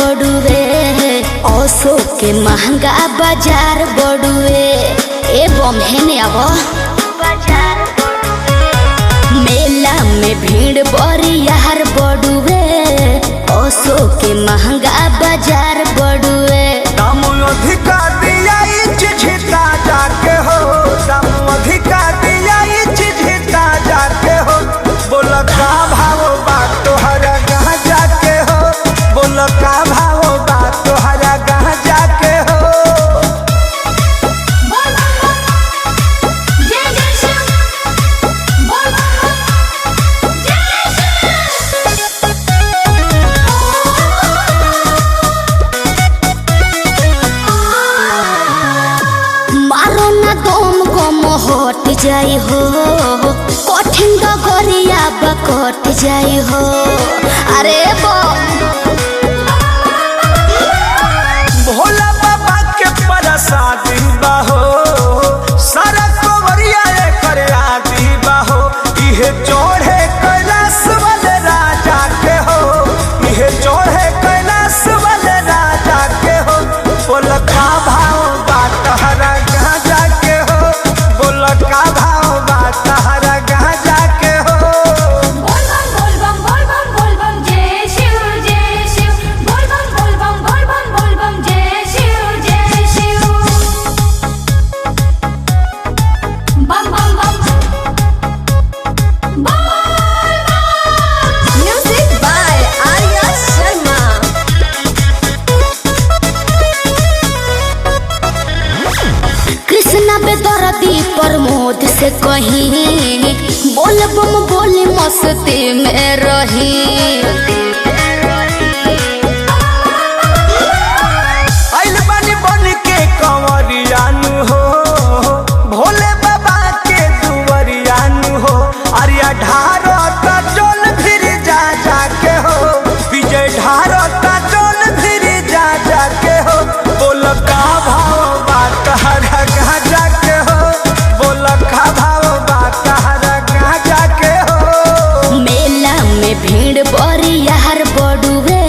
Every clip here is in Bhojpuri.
बड़ुए ओसो के महंगा बाजार बड़ुए ए बम्हेने अब मेला में भीड़ बरियार बड़ुए ओसो के महंगा बाजार बड़ुए दाम अधिका दिया झिझिता जाके हो दाम अधिका दिया झिझिता जाके हो बोल का भाव बा तोहरा गहाँ जाके हो बोल का भाव बा तोहरा गहाँ जाके हो मारो ना दम गम हट जाई हो कठिन डगरिया कट जाई हो अरे भोला बाबा के प्रसादी बाहो सारा कोवरिया कर आदि बाहो इहे चढ़े कैलाश वाले राजा के हो इहे चढ़े कैलाश वाले राजा के हो बोल का भाव बा तहरा गहाँ जाके हो बोल का भाव बा तहरा गहाँ जाके हो म्यूजिक बाय आर्या शर्मा कृष्णा बेदर्दी प्रमोद से कहीं बोल बम बोली मस्ती में रही आइल बानी बन के कंवरियानु हो भोले बाबा के दुवरियानु हो अरिया ढारो ता चोल फिर जा जाके हो विजय ढारो ता चोल फिर जा जाके हो बोल का भाव बा तहरा गहाँ जाके हो बोल का भाव बा तहरा गहाँ जाके हो मेला में भीड़ बरियार बड़ुए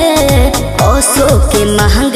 ओसो के महंगा